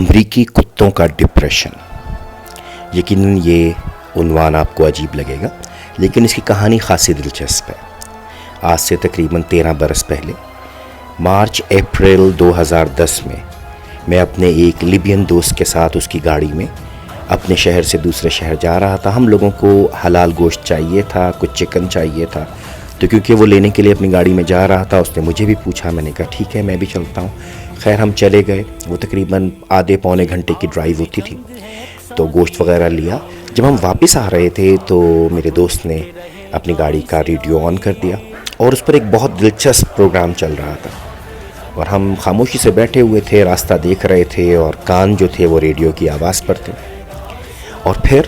امریکی کتوں کا ڈپریشن. یقیناً یہ عنوان آپ کو عجیب لگے گا، لیکن اس کی کہانی خاصی دلچسپ ہے. آج سے تقریباً 13 برس پہلے مارچ اپریل 2010 میں اپنے ایک لیبین دوست کے ساتھ اس کی گاڑی میں اپنے شہر سے دوسرے شہر جا رہا تھا. ہم لوگوں کو حلال گوشت چاہیے تھا، کچھ چکن چاہیے تھا، تو کیونکہ وہ لینے کے لیے اپنی گاڑی میں جا رہا تھا اس نے مجھے بھی پوچھا. میں نے کہا ٹھیک ہے میں بھی چلتا ہوں. خیر ہم چلے گئے. وہ تقریباً آدھے پونے گھنٹے کی ڈرائیو ہوتی تھی، تو گوشت وغیرہ لیا. جب ہم واپس آ رہے تھے تو میرے دوست نے اپنی گاڑی کا ریڈیو آن کر دیا اور اس پر ایک بہت دلچسپ پروگرام چل رہا تھا، اور ہم خاموشی سے بیٹھے ہوئے تھے، راستہ دیکھ رہے تھے، اور کان جو تھے وہ ریڈیو کی آواز پر تھے. اور پھر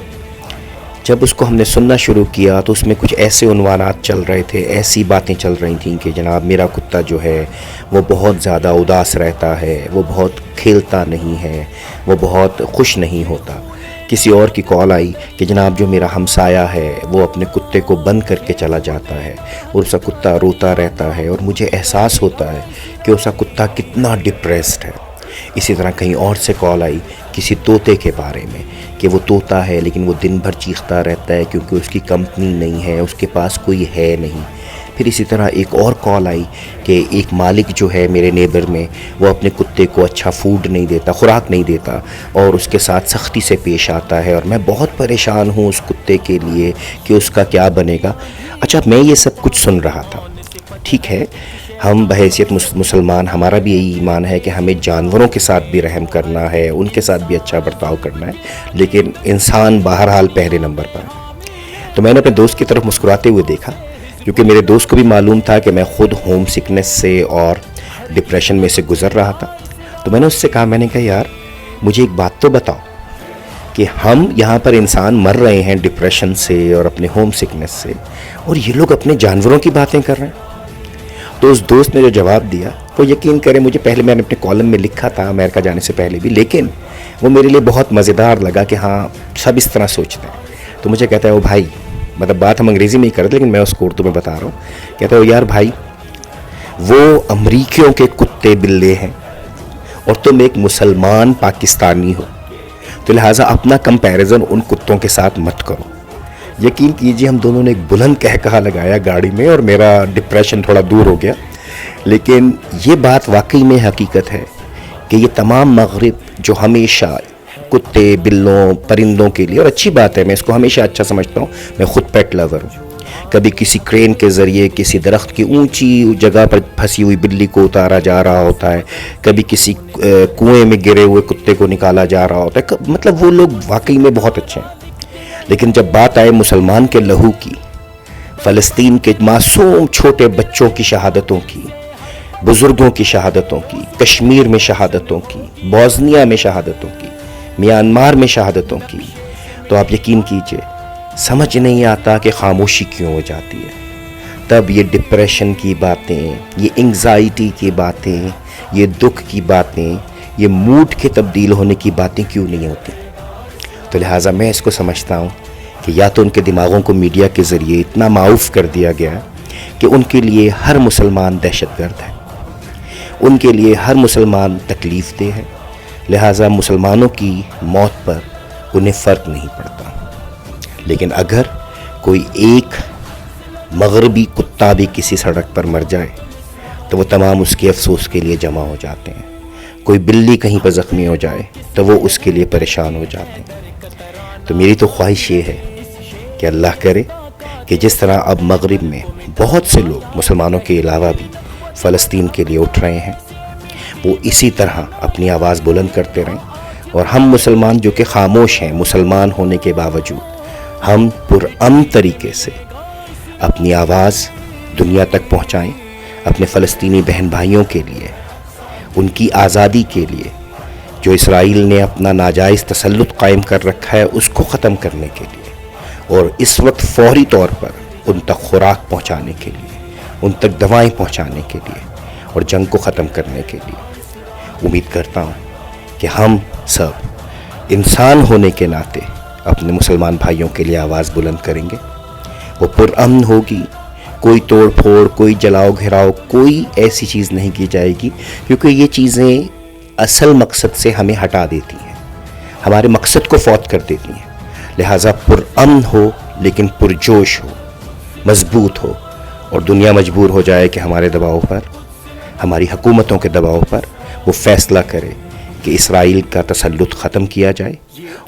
جب اس کو ہم نے سننا شروع کیا تو اس میں کچھ ایسے عنوانات چل رہے تھے، ایسی باتیں چل رہی تھیں کہ جناب میرا کتا جو ہے وہ بہت زیادہ اداس رہتا ہے، وہ بہت کھیلتا نہیں ہے، وہ بہت خوش نہیں ہوتا. کسی اور کی کال آئی کہ جناب جو میرا ہمسایہ ہے وہ اپنے کتے کو بند کر کے چلا جاتا ہے اور اس کا کتا روتا رہتا ہے، اور مجھے احساس ہوتا ہے کہ اس کا کتا کتنا ڈپریسڈ ہے. اسی طرح کہیں اور سے کال آئی کسی طوطے کے بارے میں کہ وہ طوطا ہے لیکن وہ دن بھر چیختا رہتا ہے کیونکہ اس کی کمپنی نہیں ہے، اس کے پاس کوئی ہے نہیں. پھر اسی طرح ایک اور کال آئی کہ ایک مالک جو ہے میرے نیبر میں وہ اپنے کتے کو اچھا فوڈ نہیں دیتا، خوراک نہیں دیتا، اور اس کے ساتھ سختی سے پیش آتا ہے، اور میں بہت پریشان ہوں اس کتے کے لیے کہ اس کا کیا بنے گا. اچھا میں یہ سب کچھ سن رہا تھا. ٹھیک ہے ہم بحیثیت مسلمان ہمارا بھی یہی ایمان ہے کہ ہمیں جانوروں کے ساتھ بھی رحم کرنا ہے، ان کے ساتھ بھی اچھا برتاؤ کرنا ہے، لیکن انسان بہرحال پہلے نمبر پر ہے. تو میں نے اپنے دوست کی طرف مسکراتے ہوئے دیکھا، کیونکہ میرے دوست کو بھی معلوم تھا کہ میں خود ہوم سکنس سے اور ڈپریشن میں سے گزر رہا تھا. تو میں نے اس سے کہا، میں نے کہا یار مجھے ایک بات تو بتاؤ کہ ہم یہاں پر انسان مر رہے ہیں ڈپریشن سے اور اپنے ہوم سکنس سے، اور یہ لوگ اپنے جانوروں کی باتیں کر رہے ہیں. تو اس دوست نے جو جواب دیا وہ یقین کرے مجھے پہلے میں نے اپنے کالم میں لکھا تھا امریکہ جانے سے پہلے بھی، لیکن وہ میرے لیے بہت مزیدار لگا کہ ہاں سب اس طرح سوچتے ہیں. تو مجھے کہتا ہے وہ بھائی، مطلب بات ہم انگریزی میں ہی کرتے لیکن میں اس کو اردو میں بتا رہا ہوں. کہتا ہے وہ یار بھائی وہ امریکیوں کے کتے بلے ہیں اور تم ایک مسلمان پاکستانی ہو، تو لہٰذا اپنا کمپیریزن ان کتوں کے ساتھ مت کرو. یقین کیجیے ہم دونوں نے ایک بلند کہا لگایا گاڑی میں اور میرا ڈپریشن تھوڑا دور ہو گیا. لیکن یہ بات واقعی میں حقیقت ہے کہ یہ تمام مغرب جو ہمیشہ کتے بلوں پرندوں کے لیے، اور اچھی بات ہے میں اس کو ہمیشہ اچھا سمجھتا ہوں، میں خود پیٹ لور ہوں. کبھی کسی کرین کے ذریعے کسی درخت کی اونچی جگہ پر پھنسی ہوئی بلی کو اتارا جا رہا ہوتا ہے، کبھی کسی کنویں میں گرے ہوئے کتے کو نکالا جا رہا ہوتا ہے. مطلب وہ لوگ واقعی میں بہت اچھے ہیں. لیکن جب بات آئے مسلمان کے لہو کی، فلسطین کے معصوم چھوٹے بچوں کی شہادتوں کی، بزرگوں کی شہادتوں کی، کشمیر میں شہادتوں کی، بوسنیا میں شہادتوں کی، میانمار میں شہادتوں کی، تو آپ یقین کیجئے سمجھ نہیں آتا کہ خاموشی کیوں ہو جاتی ہے. تب یہ ڈپریشن کی باتیں، یہ انگزائٹی کی باتیں، یہ دکھ کی باتیں، یہ موڈ کے تبدیل ہونے کی باتیں کیوں نہیں ہوتی. تو لہٰذا میں اس کو سمجھتا ہوں کہ یا تو ان کے دماغوں کو میڈیا کے ذریعے اتنا معاف کر دیا گیا کہ ان کے لیے ہر مسلمان دہشت گرد ہے، ان کے لیے ہر مسلمان تکلیف دہ ہے، لہٰذا مسلمانوں کی موت پر انہیں فرق نہیں پڑتا. لیکن اگر کوئی ایک مغربی کتا بھی کسی سڑک پر مر جائے تو وہ تمام اس کے افسوس کے لیے جمع ہو جاتے ہیں. کوئی بلی کہیں پر زخمی ہو جائے تو وہ اس کے لیے پریشان ہو جاتے ہیں. تو میری تو خواہش یہ ہے کہ اللہ کرے کہ جس طرح اب مغرب میں بہت سے لوگ مسلمانوں کے علاوہ بھی فلسطین کے لیے اٹھ رہے ہیں، وہ اسی طرح اپنی آواز بلند کرتے رہیں، اور ہم مسلمان جو کہ خاموش ہیں مسلمان ہونے کے باوجود، ہم پرامن طریقے سے اپنی آواز دنیا تک پہنچائیں، اپنے فلسطینی بہن بھائیوں کے لیے، ان کی آزادی کے لیے، جو اسرائیل نے اپنا ناجائز تسلط قائم کر رکھا ہے اس کو ختم کرنے کے لیے، اور اس وقت فوری طور پر ان تک خوراک پہنچانے کے لیے، ان تک دوائیں پہنچانے کے لیے، اور جنگ کو ختم کرنے کے لیے. امید کرتا ہوں کہ ہم سب انسان ہونے کے ناطے اپنے مسلمان بھائیوں کے لیے آواز بلند کریں گے. وہ پرامن ہوگی، کوئی توڑ پھوڑ، کوئی جلاؤ گھراؤ، کوئی ایسی چیز نہیں کی جائے گی، کیونکہ یہ چیزیں اصل مقصد سے ہمیں ہٹا دیتی ہیں، ہمارے مقصد کو فوت کر دیتی ہیں۔ لہٰذا پرامن ہو لیکن پرجوش ہو، مضبوط ہو، اور دنیا مجبور ہو جائے کہ ہمارے دباؤ پر، ہماری حکومتوں کے دباؤ پر وہ فیصلہ کرے کہ اسرائیل کا تسلط ختم کیا جائے،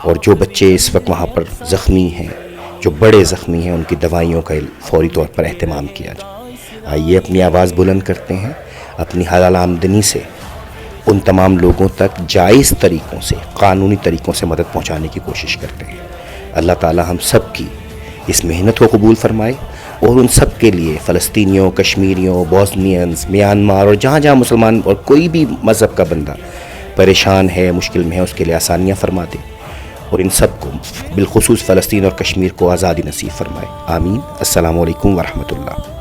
اور جو بچے اس وقت وہاں پر زخمی ہیں، جو بڑے زخمی ہیں، ان کی دوائیوں کا فوری طور پر اہتمام کیا جائے۔ آئیے اپنی آواز بلند کرتے ہیں، اپنی حلال آمدنی سے ان تمام لوگوں تک جائز طریقوں سے، قانونی طریقوں سے مدد پہنچانے کی کوشش کرتے ہیں۔ اللہ تعالی ہم سب کی اس محنت کو قبول فرمائے، اور ان سب کے لیے، فلسطینیوں، کشمیریوں، بوسنینز، میانمار، اور جہاں جہاں مسلمان اور کوئی بھی مذہب کا بندہ پریشان ہے، مشکل میں ہے، اس کے لیے آسانیاں فرما دے، اور ان سب کو بالخصوص فلسطین اور کشمیر کو آزادی نصیب فرمائے۔ آمین۔ السلام علیکم ورحمۃ اللہ۔